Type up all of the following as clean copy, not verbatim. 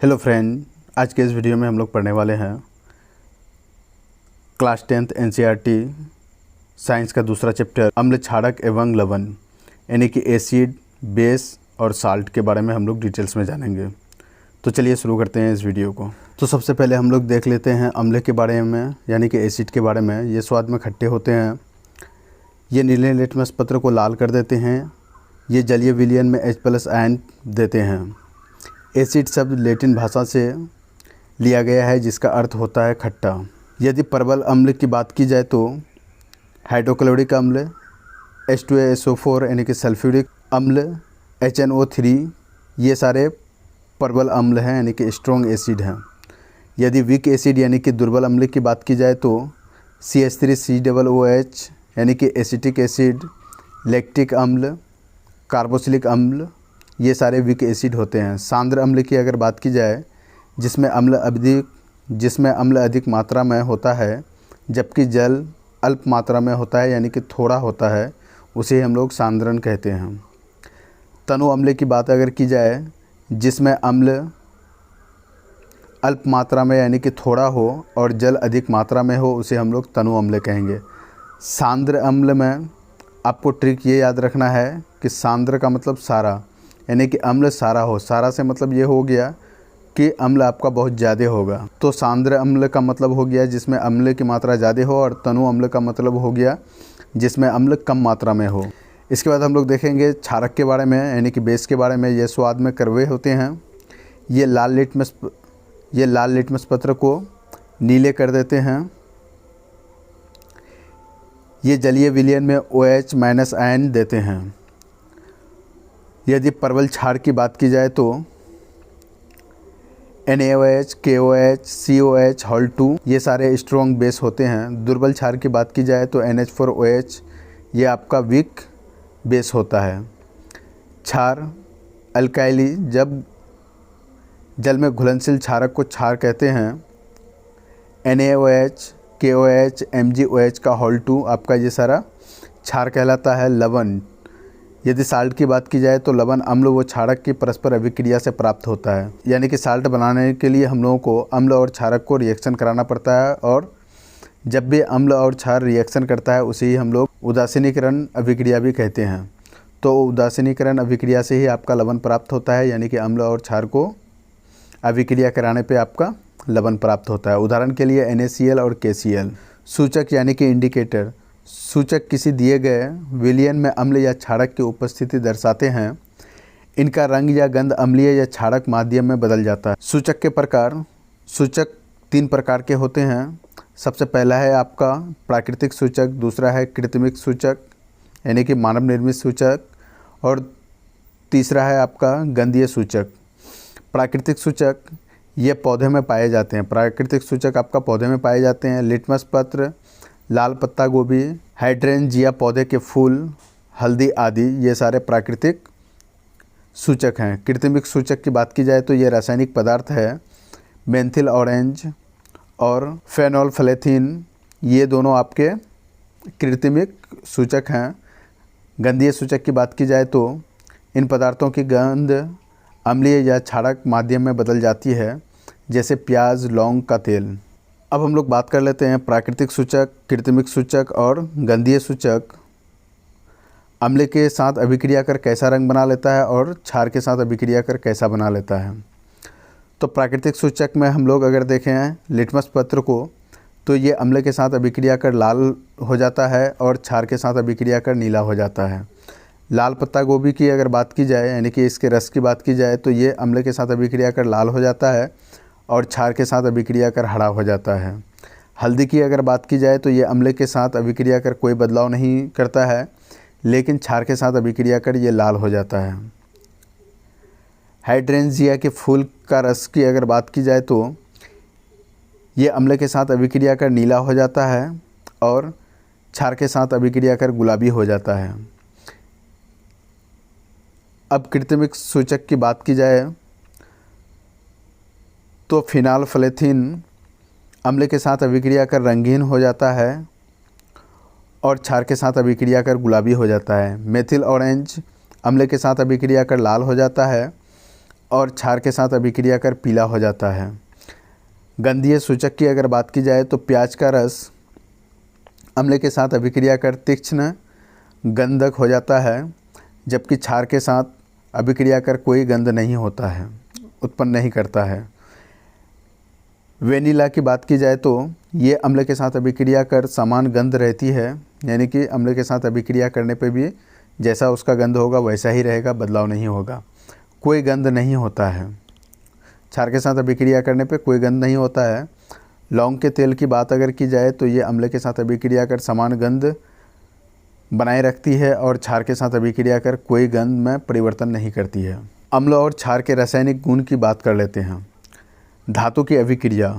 Hello friend, आज के इस वीडियो में हम लोग पढ़ने वाले हैं क्लास 10th एनसीईआरटी साइंस का दूसरा चैप्टर अम्ल क्षारक एवं लवण यानी कि एसिड, बेस और साल्ट के बारे में हम लोग डिटेल्स में जानेंगे। तो चलिए शुरू करते हैं इस वीडियो को। तो सबसे पहले हम लोग देख लेते हैं अम्ल के बारे में यानी कि एसिड के बारे में। ये स्वाद में खट्टे होते हैं, ये नीले लिटमस पत्र को लाल कर देते हैं, ये जलीय विलयन में H+ आयन देते हैं। एसिड शब्द लैटिन भाषा से लिया गया है जिसका अर्थ होता है खट्टा। यदि प्रबल अम्ल की बात की जाए तो हाइड्रोक्लोरिक अम्ल, H2SO4 यानी कि सल्फ्यूरिक अम्ल, HNO3 ये सारे प्रबल अम्ल हैं यानी कि स्ट्रॉन्ग एसिड हैं। यदि वीक एसिड यानी कि दुर्बल अम्ल की बात की जाए तो CH3COOH यानी कि एसिटिक एसिड, लैक्टिक अम्ल, कार्बोक्सिलिक अम्ल ये सारे वीक एसिड होते हैं। सांद्र अम्ल की अगर बात की जाए जिसमें अम्ल अधिक मात्रा में होता है जबकि जल अल्प मात्रा में होता है यानी कि थोड़ा होता है, उसे हम लोग सांद्रण कहते हैं। तनु अम्ल की बात अगर की जाए जिसमें अम्ल अल्प मात्रा में यानी कि थोड़ा हो और जल अधिक मात्रा में हो, उसे हम लोग तनु अम्ल कहेंगे। सांद्र अम्ल में आपको ट्रिक ये याद रखना है कि सांद्र का मतलब सारा यानी कि अम्ल सारा हो। सारा से मतलब ये हो गया कि अम्ल आपका बहुत ज़्यादा होगा। तो सांद्र अम्ल का मतलब हो गया जिसमें अम्ल की मात्रा ज़्यादा हो, और तनु अम्ल का मतलब हो गया जिसमें अम्ल कम मात्रा में हो। इसके बाद हम लोग देखेंगे क्षारक के बारे में यानी कि बेस के बारे में। ये स्वाद में कड़वे होते हैं, ये लाल लिटमस पत्र को नीले कर देते हैं, ये जलीय विलयन में OH- आयन देते हैं। यदि प्रबल क्षार की बात की जाए तो NaOH, KOH, COH, Hal2 ये सारे स्ट्रॉन्ग बेस होते हैं। दुर्बल क्षार की बात की जाए तो NH4OH ये आपका वीक बेस होता है। क्षार अल्काइली, जब जल में घुलनशील क्षारक को क्षार कहते हैं। NaOH, KOH, MgOH का Hal2 आपका ये सारा क्षार कहलाता है। लवण, यदि साल्ट की बात की जाए तो लवण अम्ल व क्षारक की परस्पर अभिक्रिया से प्राप्त होता है। यानी कि साल्ट बनाने के लिए हम लोगों को अम्ल और क्षारक को रिएक्शन कराना पड़ता है, और जब भी अम्ल और क्षार रिएक्शन करता है उसे ही हम लोग उदासीनीकरण अभिक्रिया भी कहते हैं। तो उदासीनीकरण अभिक्रिया से ही आपका लवण प्राप्त होता है, यानी कि अम्ल और क्षार को अभिक्रिया कराने पर आपका लवण प्राप्त होता है। उदाहरण के लिए NaCl और KCl। सूचक यानी कि इंडिकेटर, सूचक किसी दिए गए विलयन में अम्ल या क्षारक की उपस्थिति दर्शाते हैं। इनका रंग या गंध अम्लीय या क्षारक माध्यम में बदल जाता है। सूचक के प्रकार, सूचक 3 प्रकार के होते हैं। सबसे पहला है आपका प्राकृतिक सूचक, दूसरा है कृत्रिमिक सूचक यानी कि मानव निर्मित सूचक, और तीसरा है आपका गंधीय सूचक। प्राकृतिक सूचक ये पौधे में पाए जाते हैं। प्राकृतिक सूचक आपका पौधे में पाए जाते हैं। लिटमस पत्र, लाल पत्ता गोभी, हाइड्रेंजिया पौधे के फूल, हल्दी आदि ये सारे प्राकृतिक सूचक हैं। कृत्रिमिक सूचक की बात की जाए तो ये रासायनिक पदार्थ है। मेंथिल ऑरेंज और फेनोल्फथालीन ये दोनों आपके कृत्रिमिक सूचक हैं। गंधीय सूचक की बात की जाए तो इन पदार्थों की गंध अम्लीय या क्षारक माध्यम में बदल जाती है, जैसे प्याज, लौंग का तेल। अब हम लोग बात कर लेते हैं प्राकृतिक सूचक, कृत्रिमिक सूचक और गंधीय सूचक अम्ल के साथ अभिक्रिया कर कैसा रंग बना लेता है और क्षार के साथ अभिक्रिया कर कैसा बना लेता है। तो प्राकृतिक सूचक में हम लोग अगर देखें लिटमस पत्र को, तो ये अम्ल के साथ अभिक्रिया कर लाल हो जाता है और क्षार के साथ अभिक्रिया कर नीला हो जाता है। लाल पत्ता गोभी की अगर बात की जाए यानी कि इसके रस की बात की जाए तो ये अम्ल के साथ अभिक्रिया कर लाल हो जाता है और क्षार के साथ अभिक्रिया कर हरा हो जाता है। हल्दी की अगर बात की जाए तो ये अम्ल के साथ अभिक्रिया कर कोई बदलाव नहीं करता है, लेकिन क्षार के साथ अभिक्रिया कर ये लाल हो जाता है। हाइड्रेंजिया के फूल का रस की अगर बात की जाए तो ये अम्ल के साथ अभिक्रिया कर नीला हो जाता है और क्षार के साथ अभिक्रिया कर गुलाबी हो जाता है। अब कृत्रिमिक सूचक की बात की जाए तो फिनाल्फथालीन अम्ल के साथ अभिक्रिया कर रंगीन हो जाता है और क्षार के साथ अभिक्रिया कर गुलाबी हो जाता है। मेथिल ऑरेंज अम्ल के साथ अभिक्रिया कर लाल हो जाता है और क्षार के साथ अभिक्रिया कर पीला हो जाता है। गंधीय सूचक की अगर बात की जाए तो प्याज का रस अम्ल के साथ अभिक्रिया कर तीक्ष्ण गंधक हो जाता है, जबकि क्षार के साथ अभिक्रिया कर कोई गंध नहीं होता है, उत्पन्न नहीं करता है। वेनिला की बात की जाए तो ये अम्ल के साथ अभिक्रिया कर समान गंध रहती है, यानी कि अम्ल के साथ अभिक्रिया करने पे भी जैसा उसका गंध होगा वैसा ही रहेगा, बदलाव नहीं होगा, कोई गंध नहीं होता है। क्षार के साथ अभिक्रिया करने पे कोई गंध नहीं होता है। लौंग के तेल की बात अगर की जाए तो ये अम्ल के साथ अभिक्रिया कर समान गंध बनाए रखती है और क्षार के साथ अभिक्रिया कर कोई गंध में परिवर्तन नहीं करती है। अम्ल और क्षार के रासायनिक गुण की बात कर लेते हैं। धातु की अभिक्रिया,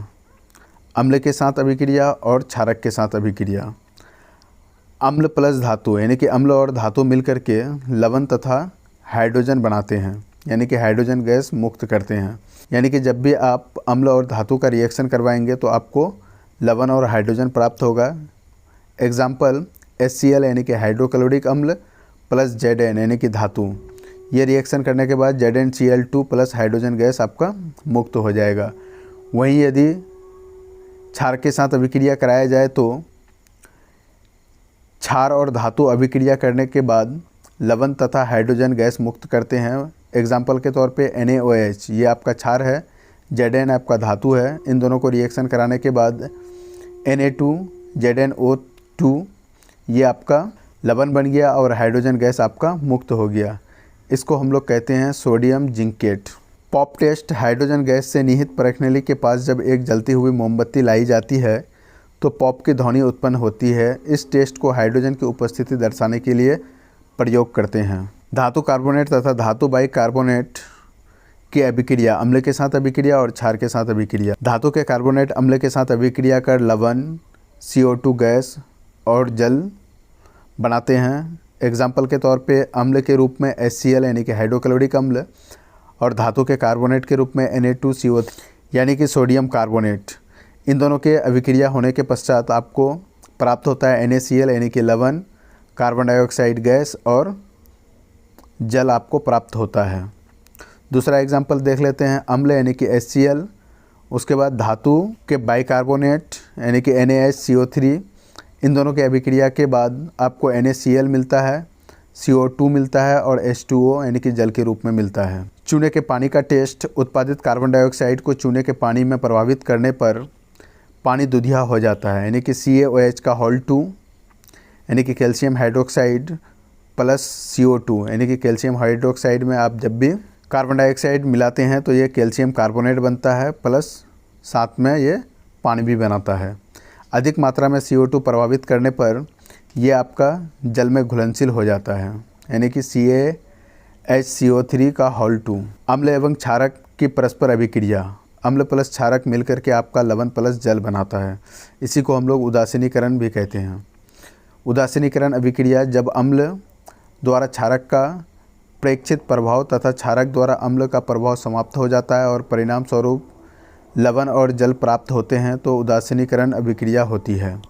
अम्ल के साथ अभिक्रिया और क्षारक के साथ अभिक्रिया। अम्ल प्लस धातु यानी कि अम्ल और धातु मिलकर के लवण तथा हाइड्रोजन बनाते हैं, यानी कि हाइड्रोजन गैस मुक्त करते हैं। यानी कि जब भी आप अम्ल और धातु का रिएक्शन करवाएंगे तो आपको लवण और हाइड्रोजन प्राप्त होगा। एग्जाम्पल HCl यानी कि हाइड्रोक्लोरिक अम्ल प्लस Zn यानी कि धातु, ये रिएक्शन करने के बाद ZnCl2 प्लस हाइड्रोजन गैस आपका मुक्त हो जाएगा। वहीं यदि क्षार के साथ अभिक्रिया कराया जाए तो क्षार और धातु अभिक्रिया करने के बाद लवण तथा हाइड्रोजन गैस मुक्त करते हैं। एग्जाम्पल के तौर पे NaOH ये आपका क्षार है, Zn आपका धातु है। इन दोनों को रिएक्शन कराने के बाद Na2 ZnO2 ये आपका लवण बन गया और हाइड्रोजन गैस आपका मुक्त हो गया। इसको हम लोग कहते हैं sodium zincate. Pop test, hydrogen gas से निहित परखनेली के पास जब एक जलती हुई मोमबत्ती लाई जाती है तो पॉप की ध्वनि उत्पन्न होती है। इस टेस्ट को हाइड्रोजन की उपस्थिति दर्शाने के लिए प्रयोग करते हैं। धातु कार्बोनेट तथा धातु बाइकार्बोनेट की अभिक्रिया, अम्ल के साथ अभिक्रिया और क्षार के साथ अभिक्रिया। धातु के कार्बोनेट अम्ल के साथ अभिक्रिया कर लवण, CO2 गैस और जल बनाते हैं। एग्जाम्पल के तौर पे अम्ल के रूप में HCl यानी कि हाइड्रोक्लोरिक अम्ल और धातु के कार्बोनेट के रूप में Na2CO3 यानी कि सोडियम कार्बोनेट। इन दोनों के अभिक्रिया होने के पश्चात आपको प्राप्त होता है NaCl यानी कि लवण, कार्बन डाइऑक्साइड गैस और जल आपको प्राप्त होता है। दूसरा एग्जाम्पल देख लेते हैं, अम्ल यानी कि HCl, उसके बाद धातु के बाइकार्बोनेट यानी कि NaHCO3। इन दोनों के अभिक्रिया के बाद आपको NaCl मिलता है, CO2 मिलता है और H2O यानी कि जल के रूप में मिलता है। चूने के पानी का टेस्ट, उत्पादित कार्बन डाइऑक्साइड को चूने के पानी में प्रभावित करने पर पानी दुधिया हो जाता है, यानी कि CaOH का होल 2 यानी कि कैल्शियम हाइड्रोक्साइड प्लस CO2 यानी कि कैल्शियम हाइड्रोक्साइड में आप जब भी कार्बन डाइऑक्साइड मिलाते हैं तो ये कैल्शियम कार्बोनेट बनता है, प्लस साथ में ये पानी भी बनाता है। अधिक मात्रा में CO2 प्रभावित करने पर ये आपका जल में घुलनशील हो जाता है, यानी कि CaHCO3 का होल 2। अम्ल एवं क्षारक की परस्पर अभिक्रिया, अम्ल प्लस क्षारक मिलकर के आपका लवण प्लस जल बनाता है। इसी को हम लोग उदासीनीकरण भी कहते हैं। उदासीनीकरण अभिक्रिया, जब अम्ल द्वारा क्षारक का प्रेक्षित प्रभाव तथा क्षारक द्वारा अम्ल का प्रभाव समाप्त हो जाता है और परिणाम स्वरूप लवण और जल प्राप्त होते हैं तो उदासीनीकरण अभिक्रिया होती है।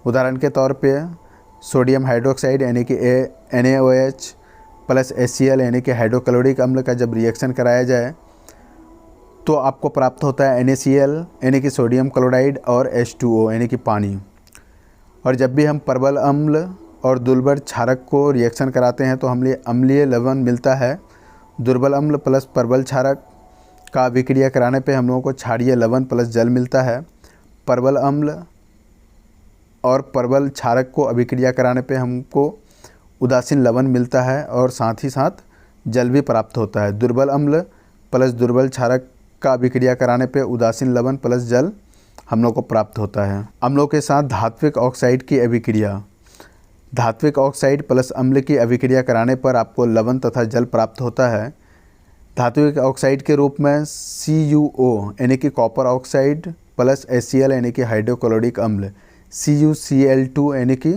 उदाहरण के तौर पे सोडियम हाइड्रोक्साइड यानी कि NaOH प्लस HCl यानी कि हाइड्रोक्लोरिक अम्ल का जब रिएक्शन कराया जाए तो आपको प्राप्त होता है NaCl यानी कि सोडियम क्लोराइड और H2O यानी कि पानी। और जब भी हम प्रबल अम्ल और दुर्बल क्षारक को रिएक्शन कराते हैं तो हमें अम्लीय लवण मिलता है। दुर्बल अम्ल प्लस प्रबल क्षारक का अभिक्रिया कराने पे हम लोगों को क्षारीय लवण प्लस जल मिलता है। प्रबल अम्ल और प्रबल क्षारक को अभिक्रिया कराने पे हमको उदासीन लवण मिलता है और साथ ही साथ जल भी प्राप्त होता है। दुर्बल अम्ल प्लस दुर्बल क्षारक का अभिक्रिया कराने पे उदासीन लवण प्लस जल हम लोग को प्राप्त होता है। अम्लों के साथ धात्विक ऑक्साइड की अभिक्रिया, धात्विक ऑक्साइड प्लस अम्ल की अभिक्रिया कराने पर आपको लवण तथा जल प्राप्त होता है। धात्विक ऑक्साइड के रूप में CuO यानी कि कॉपर ऑक्साइड प्लस HCl यानी कि हाइड्रोक्लोरिक अम्ल, CuCl2 यानी कि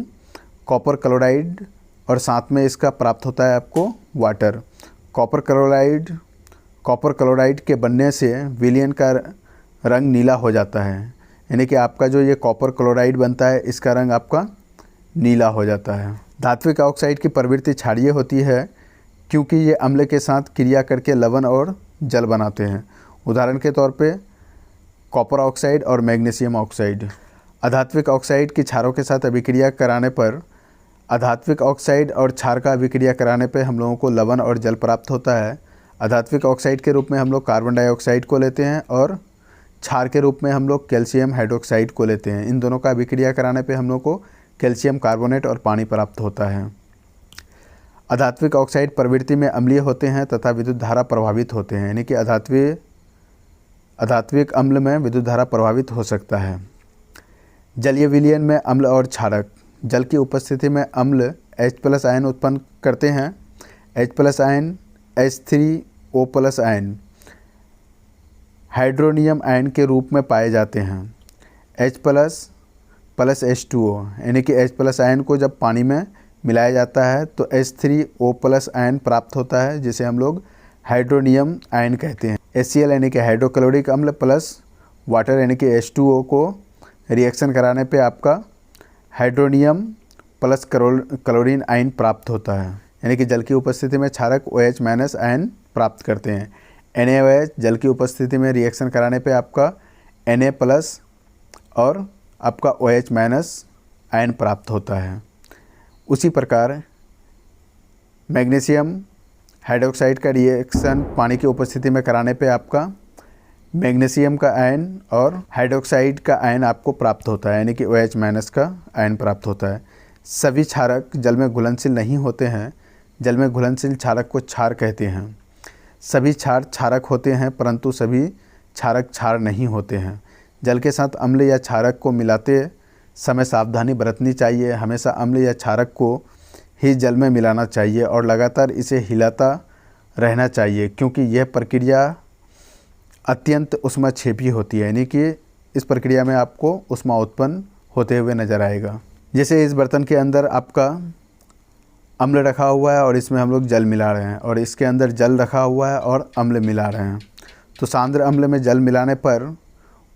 कॉपर क्लोराइड और साथ में इसका प्राप्त होता है आपको वाटर। कॉपर क्लोराइड के बनने से विलयन का रंग नीला हो जाता है, यानी कि आपका जो ये कॉपर क्लोराइड बनता है इसका रंग आपका नीला हो जाता है। धात्विक ऑक्साइड की प्रवृत्ति क्षारीय होती है क्योंकि ये अम्ल के साथ क्रिया करके लवण और जल बनाते हैं। उदाहरण के तौर पे कॉपर ऑक्साइड और मैग्नीशियम ऑक्साइड। अधात्विक ऑक्साइड की क्षारों के साथ अभिक्रिया कराने पर, अधात्विक ऑक्साइड और क्षार का अभिक्रिया कराने पे हम लोगों को लवण और जल प्राप्त होता है। अधात्विक ऑक्साइड के रूप में हम लोग कार्बन डाइऑक्साइड को लेते हैं और क्षार के रूप में हम लोग कैल्शियम हाइड्रोक्साइड को लेते हैं। इन दोनों का अभिक्रिया कराने पे हम लोग को कैल्शियम कार्बोनेट और पानी प्राप्त होता है। अधात्विक ऑक्साइड प्रवृत्ति में अम्लीय होते हैं तथा विद्युत धारा प्रभावित होते हैं, यानी कि अधात्विक अम्ल में विद्युत धारा प्रभावित हो सकता है। जलीय विलयन में अम्ल और क्षारक। जल की उपस्थिति में अम्ल H+ आयन उत्पन्न करते हैं। H+ ion H3O+ ion hydronium ion के रूप में पाए जाते हैं। H+ + H2O, यानी कि H+ आयन को जब पानी में मिलाया जाता है तो H3O+ आयन प्राप्त होता है, जिसे हम लोग हाइड्रोनियम आयन कहते हैं। HCl यानी कि हाइड्रोक्लोरिक अम्ल प्लस वाटर यानी कि H2O को रिएक्शन कराने पे आपका हाइड्रोनियम प्लस क्लोरीन आयन प्राप्त होता है, यानी कि जल की उपस्थिति में क्षारक OH- आयन प्राप्त करते हैं। NaOH जल की उपस्थिति में रिएक्शन कराने पे आपका Na+ और आपका OH- आयन प्राप्त होता है। उसी प्रकार मैग्नीशियम हाइड्रोक्साइड का रिएक्शन पानी की उपस्थिति में कराने पे आपका मैग्नीशियम का आयन और हाइड्रोक्साइड का आयन आपको प्राप्त होता है, यानी कि OH- का आयन प्राप्त होता है। सभी क्षारक जल में घुलनशील नहीं होते हैं। जल में घुलनशील क्षारक को क्षार कहते हैं। सभी क्षार क्षारक होते हैं परंतु सभी क्षारक क्षार नहीं होते हैं। जल के साथ अम्ल या क्षारक को मिलाते समय सावधानी बरतनी चाहिए। हमेशा अम्ल या क्षारक को ही जल में मिलाना चाहिए और लगातार इसे हिलाता रहना चाहिए, क्योंकि यह प्रक्रिया अत्यंत ऊष्माक्षेपी होती है, यानी कि इस प्रक्रिया में आपको ऊष्मा उत्पन्न होते हुए नज़र आएगा। जैसे इस बर्तन के अंदर आपका अम्ल रखा हुआ है और इसमें हम लोग जल मिला रहे हैं, और इसके अंदर जल रखा हुआ है और अम्ल मिला रहे हैं। तो सांद्र अम्ल में जल मिलाने पर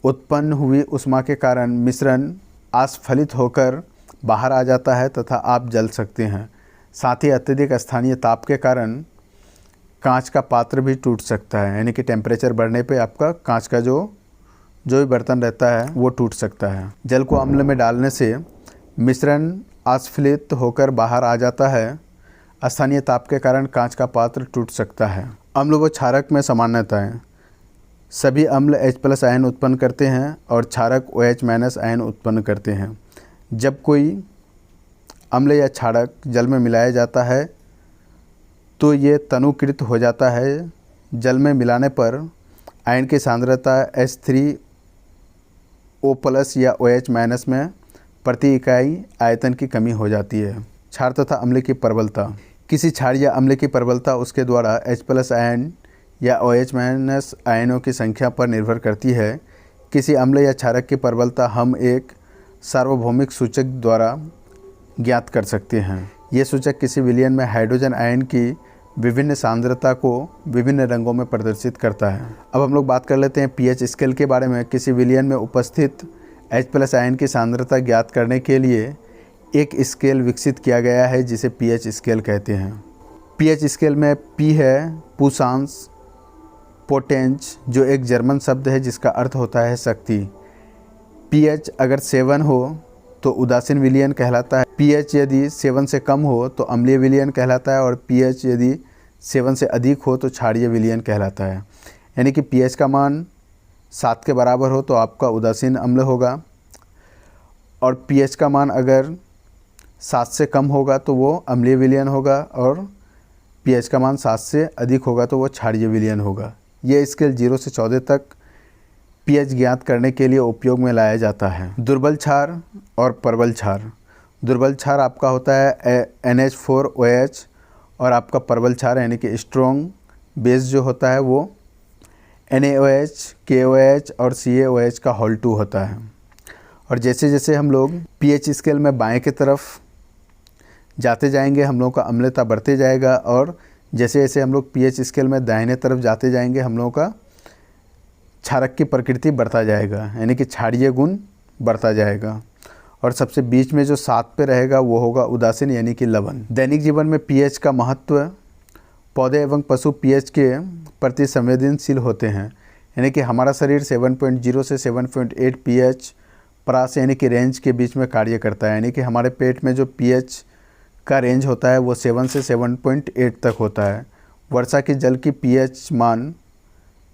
उत्पन्न हुई ऊष्मा के कारण मिश्रण आस्फलित होकर बाहर आ जाता है तथा आप जल सकते हैं। साथ ही अत्यधिक स्थानीय ताप के कारण कांच का पात्र भी टूट सकता है, यानी कि टेम्परेचर बढ़ने पे आपका कांच का जो भी बर्तन रहता है वो टूट सकता है। जल को अम्ल में डालने से मिश्रण आस्फलित होकर बाहर आ जाता है। स्थानीय ताप के कारण कांच का पात्र टूट सकता है। अम्ल व क्षारक में सामान्यताएं। सभी अम्ल H+ आयन उत्पन्न करते हैं और क्षारक OH- आयन उत्पन्न करते हैं। जब कोई अम्ल या क्षारक जल में मिलाया जाता है तो ये तनुकृत हो जाता है। जल में मिलाने पर आयन की सांद्रता H3O+ या OH- में प्रति इकाई आयतन की कमी हो जाती है। क्षार तथा अम्ल की प्रबलता। किसी क्षार या अम्ल की प्रबलता उसके द्वारा H+ आयन या OH- आयनों की संख्या पर निर्भर करती है। किसी अम्ल या क्षारक की प्रबलता हम एक सार्वभौमिक सूचक द्वारा ज्ञात कर सकते हैं। ये सूचक किसी विलयन में हाइड्रोजन आयन की विभिन्न सांद्रता को विभिन्न रंगों में प्रदर्शित करता है। अब हम लोग बात कर लेते हैं pH स्केल के बारे में। किसी विलयन में उपस्थित H+ आयन की सांद्रता ज्ञात करने के लिए एक स्केल विकसित किया गया है जिसे pH स्केल कहते हैं। pH स्केल में P है पुशांस पोटेंच, जो एक जर्मन शब्द है जिसका अर्थ होता है शक्ति। pH अगर 7 हो तो उदासीन विलयन कहलाता है। pH यदि 7 से कम हो तो अम्लीय विलयन कहलाता है और pH यदि 7 से अधिक हो तो क्षारीय विलयन कहलाता है। यानी कि pH का मान 7 के बराबर हो तो आपका उदासीन अम्ल होगा, और pH का मान अगर 7 से कम होगा तो वो अम्लीय विलयन होगा, और pH का मान 7 से अधिक होगा तो वो क्षारीय विलयन होगा। ये स्केल 0 से 14 तक pH ज्ञात करने के लिए उपयोग में लाया जाता है। दुर्बल क्षार और प्रबल क्षार। दुर्बल क्षार आपका होता है NH4OH, और आपका प्रबल क्षार यानी कि स्ट्रॉन्ग बेस जो होता है वो NaOH, KOH और CaOH का होल 2 होता है। और जैसे जैसे हम लोग pH स्केल में बाएं की तरफ जाते जाएंगे हम लोगों का अम्लता बढ़ते जाएगा, और जैसे जैसे हम लोग pH स्केल में दाहिने तरफ जाते जाएंगे हम लोगों का क्षारक की प्रकृति बढ़ता जाएगा, यानी कि क्षारीय गुण बढ़ता जाएगा। और सबसे बीच में जो 7 पे रहेगा वो होगा उदासीन यानी कि लवण। दैनिक जीवन में pH का महत्व पौधे एवं पशु पीएच के प्रति संवेदनशील होते हैं, यानी कि हमारा शरीर 7.0 से 7.8 पीएच परास यानी कि रेंज के बीच में कार्य करता है। यानी कि हमारे पेट में जो पीएच का रेंज होता है वो 7 से 7.8 तक होता है। वर्षा के जल की पीएच मान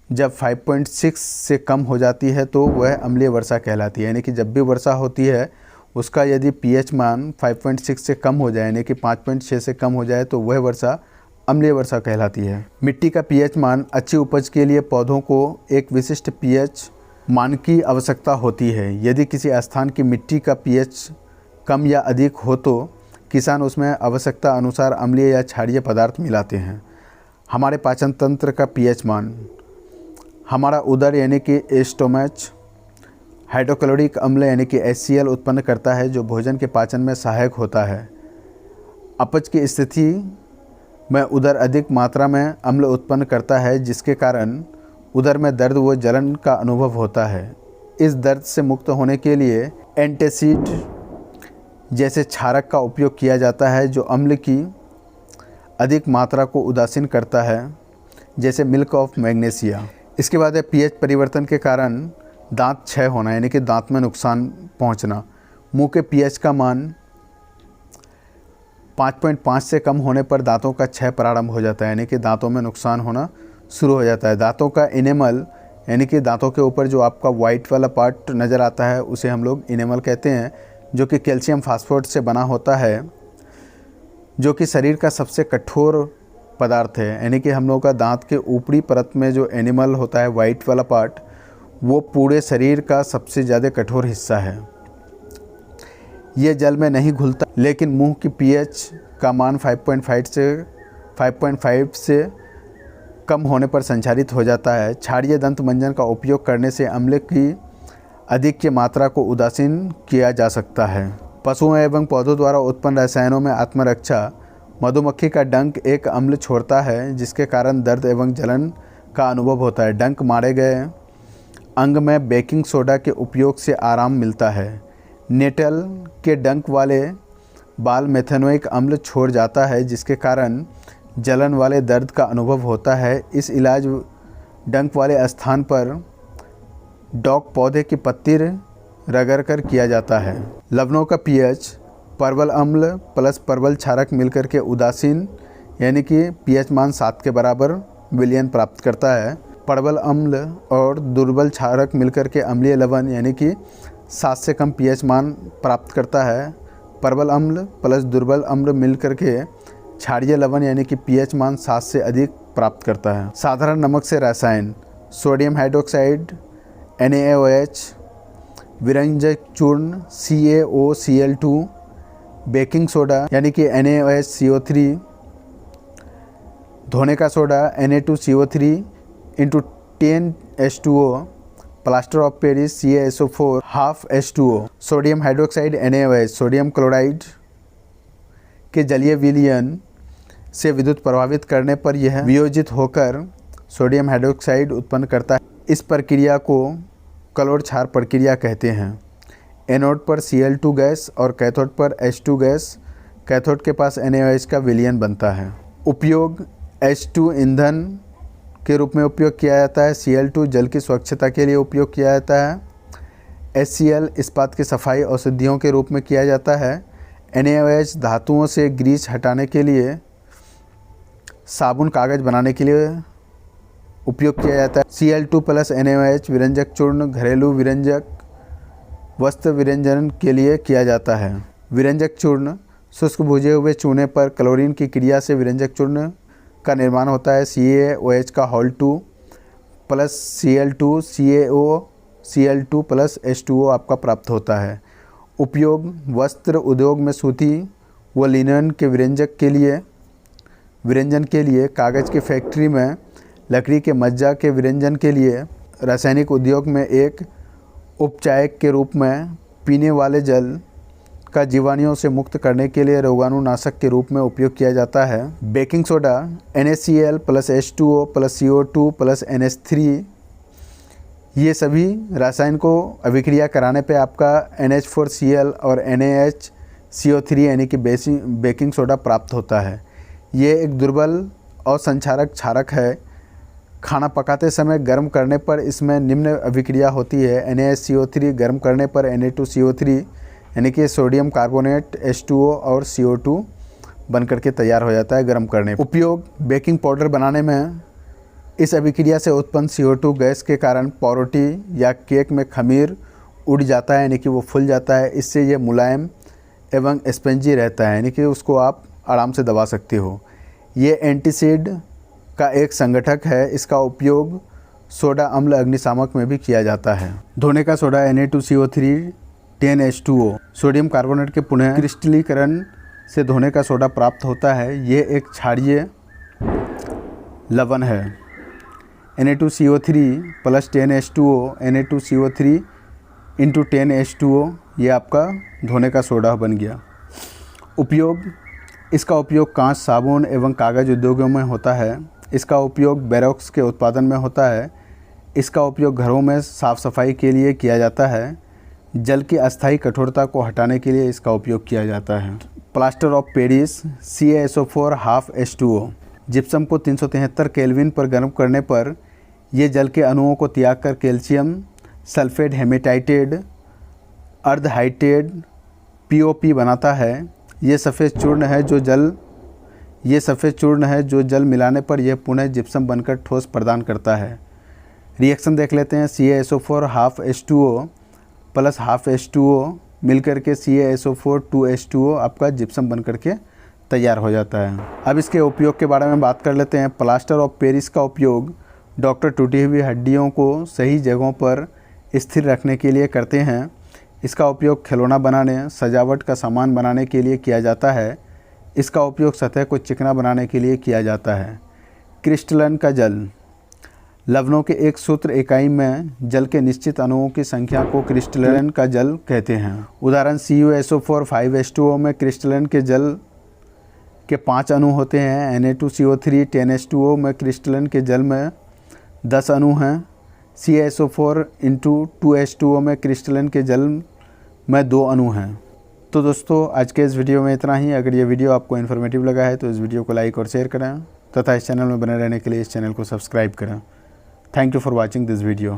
जब 5.6 से कम हो जाती है तो वह अम्लीय वर्षा कहलाती है। यानी कि जब भी वर्षा होती है उसका यदि पीएच मान 5.6 से कम हो जाए, यानी कि 5.6 से कम हो जाए, तो वह वर्षा अम्लीय वर्षा कहलाती है। मिट्टी का पीएच मान अच्छी उपज के लिए पौधों को एक विशिष्ट पीएच मान की आवश्यकता होती है। यदि किसी स्थान की मिट्टी का पीएच कम या अधिक हो तो किसान उसमें आवश्यकता अनुसार अम्लीय या क्षारीय पदार्थ मिलाते हैं। हमारे पाचन तंत्र का पीएच मान, हमारा उदर यानी कि स्टोमच हाइड्रोक्लोरिक अम्ल यानी कि HCl उत्पन्न करता है जो भोजन के पाचन में सहायक होता है। अपच की स्थिति में उदर अधिक मात्रा में अम्ल उत्पन्न करता है जिसके कारण उदर में दर्द व जलन का अनुभव होता है। इस दर्द से मुक्त होने के लिए एंटासिड जैसे क्षारक का उपयोग किया जाता है जो अम्ल की अधिक मात्रा को उदासीन करता है, जैसे मिल्क ऑफ मैग्नीशिया। इसके बाद है पीएच परिवर्तन के कारण दांत क्षय होना, यानी कि दांत में नुकसान पहुंचना। मुंह के पीएच का मान 5.5 से कम होने पर दांतों का क्षय प्रारंभ हो जाता है, यानी कि दांतों में नुकसान होना शुरू हो जाता है। दांतों का इनेमल यानी कि दांतों के ऊपर जो आपका वाइट वाला पार्ट नज़र आता है उसे हम लोग इनेमल कहते हैं, जो कि कैल्शियम फास्फेट से बना होता है, जो कि शरीर का सबसे कठोर पदार्थ है। यानी कि हम लोग का दांत के ऊपरी परत में जो एनिमल होता है वाइट वाला पार्ट, वो पूरे शरीर का सबसे ज़्यादा कठोर हिस्सा है। ये जल में नहीं घुलता, लेकिन मुंह की पीएच का मान 5.5 से कम होने पर संचारित हो जाता है। क्षारीय दंत मंजन का उपयोग करने से अम्ल की अधिक की मात्रा को उदासीन किया जा सकता है। पशुओं एवं पौधों द्वारा उत्पन्न रसायनों में आत्मरक्षा, मधुमक्खी का डंक एक अम्ल छोड़ता है जिसके कारण दर्द एवं जलन का अनुभव होता है। डंक मारे गए अंग में बेकिंग सोडा के उपयोग से आराम मिलता है। नेटल के डंक वाले बाल मेथेनोइक अम्ल छोड़ जाता है जिसके कारण जलन वाले दर्द का अनुभव होता है। इस इलाज डंक वाले स्थान पर डॉग पौधे की पत्ती रगड़ कर किया जाता है। लवणों का पीएच परवल अम्ल प्लस परवल क्षारक मिलकर के उदासीन यानी कि पीएच मान 7 के बराबर विलयन प्राप्त करता है। परवल अम्ल और दुर्बल क्षारक मिलकर के अम्लीय लवण यानी कि 7 से कम पीएच मान प्राप्त करता है। परवल अम्ल प्लस दुर्बल अम्ल मिलकर के क्षारीय लवण यानी कि पीएच मान 7 से अधिक प्राप्त करता है। साधारण नमक से रसायन, सोडियम हाइड्रोक्साइड NaOH, विरंजक चूर्ण CaOCl2, बेकिंग सोडा यानी कि NaOHCO3, धोने का soda Na2CO3 into 10H2O, plaster of Paris CaSO4 half H2O, sodium hydroxide NaOH, sodium chloride के जलीय विलयन से विद्युत प्रभावित करने पर यह वियोजित होकर सोडियम हाइड्रोक्साइड उत्पन्न करता है। इस प्रक्रिया को कलोड क्षार प्रक्रिया कहते हैं। एनोड पर Cl2 गैस और कैथोड पर H2 गैस, कैथोड के पास NaOH का विलयन बनता है। उपयोग H2 ईंधन के रूप में उपयोग किया जाता है। Cl2 जल की स्वच्छता के लिए उपयोग किया जाता है। HCl इस्पात की सफाई औषधियों के रूप में किया जाता है। NaOH धातुओं से ग्रीस हटाने के लिए, साबुन कागज़ बनाने के लिए उपयोग किया जाता है। Cl2 प्लस NaOH विरंजक चूर्ण घरेलू विरंजक वस्त्र विरंजन के लिए किया जाता है। विरंजक चूर्ण शुष्क भुजे हुए चूने पर क्लोरीन की क्रिया से विरंजक चूर्ण का निर्माण होता है। CaOH का whole 2 plus Cl2 CaOCl2 plus H2O आपका प्राप्त होता है। उपयोग वस्त्र उद्योग में सूती व लिनन के विरंजन के लिए, कागज़ की फैक्ट्री में लकड़ी के मज्जा के विरंजन के लिए, रासायनिक उद्योग में एक उपचायक के रूप में, पीने वाले जल का जीवाणुओं से मुक्त करने के लिए रोगाणुनाशक के रूप में उपयोग किया जाता है। Baking soda NaCl plus H2O plus CO2 plus NH3, ये सभी रासायन को अभिक्रिया कराने पे आपका NH4Cl और NaHCO3 यानी कि बेकिंग सोडा प्राप्त होता है। ये एक दुर्बल असंक्षारक क्षारक है। खाना पकाते समय गर्म करने पर इसमें निम्न अभिक्रिया होती है। NaHCO3 गर्म करने पर Na2CO3 यानी कि सोडियम कार्बोनेट H2O और CO2 बनकर के तैयार हो जाता है गर्म करने। उपयोग बेकिंग पाउडर बनाने में इस अभिक्रिया से उत्पन्न CO2 गैस के कारण पावरोटी या केक में खमीर उड़ जाता है, यानी कि वो फूल जाता है। इससे ये मुलायम एवं स्पंजी रहता है, यानी कि उसको आप आराम से दबा सकते हो। ये एंटीसीड का एक संगठक है। इसका उपयोग सोडा अम्ल अग्निशामक में भी किया जाता है। धोने का soda Na2CO3 10H2O sodium carbonate के पुनः क्रिस्टलीकरण से धोने का सोडा प्राप्त होता है। ये एक क्षारीय लवण है। Na2CO3 plus 10H2O Na2CO3 into 10H2O ये आपका धोने का सोडा बन गया। उपयोग इसका उपयोग कांच, साबुन एवं कागज़ उद्योगों में होता है। इसका उपयोग बोरॉक्स के उत्पादन में होता है। इसका उपयोग घरों में साफ़ सफाई के लिए किया जाता है। जल की अस्थायी कठोरता को हटाने के लिए इसका उपयोग किया जाता है। Plaster of Paris CaSO4 half H2O gypsum को 373 केल्विन पर गर्म करने पर यह जल के अणुओं को त्याग कर कैल्शियम सल्फेट हेमेटाइटेड अर्धहाइटेड POP बनाता है। ये सफ़ेद चूर्ण है जो जल मिलाने पर यह पुनः जिप्सम बनकर ठोस प्रदान करता है। रिएक्शन देख लेते हैं। CaSO4 half H2O plus half H2O मिलकर के CaSO4 2H2O आपका जिप्सम बनकर के तैयार हो जाता है। अब इसके उपयोग के बारे में बात कर लेते हैं। प्लास्टर ऑफ पेरिस का उपयोग डॉक्टर टूटी हुई हड्डियों को सही जगहों पर स्थिर रखने के लिए करते हैं। इसका उपयोग खिलौना बनाने, सजावट का सामान बनाने के लिए किया जाता है। इसका उपयोग सतह को चिकना बनाने के लिए किया जाता है। क्रिस्टलन का जल लवणों के एक सूत्र इकाई में जल के निश्चित अणुओं की संख्या को क्रिस्टलन का जल कहते हैं। उदाहरण CuSO4 5H2O में क्रिस्टलन के जल के 5 अणु होते हैं। Na2CO3 10H2O में क्रिस्टलन के जल में 10 अणु हैं। CaSO4 इंटू 2H2O में क्रिस्टलन के जल में 2 अणु हैं। तो दोस्तों आज के इस वीडियो में इतना ही। अगर ये वीडियो आपको इन्फॉर्मेटिव लगा है तो इस वीडियो को लाइक और शेयर करें तथा इस चैनल में बने रहने के लिए इस चैनल को सब्सक्राइब करें। Thank you for watching this video.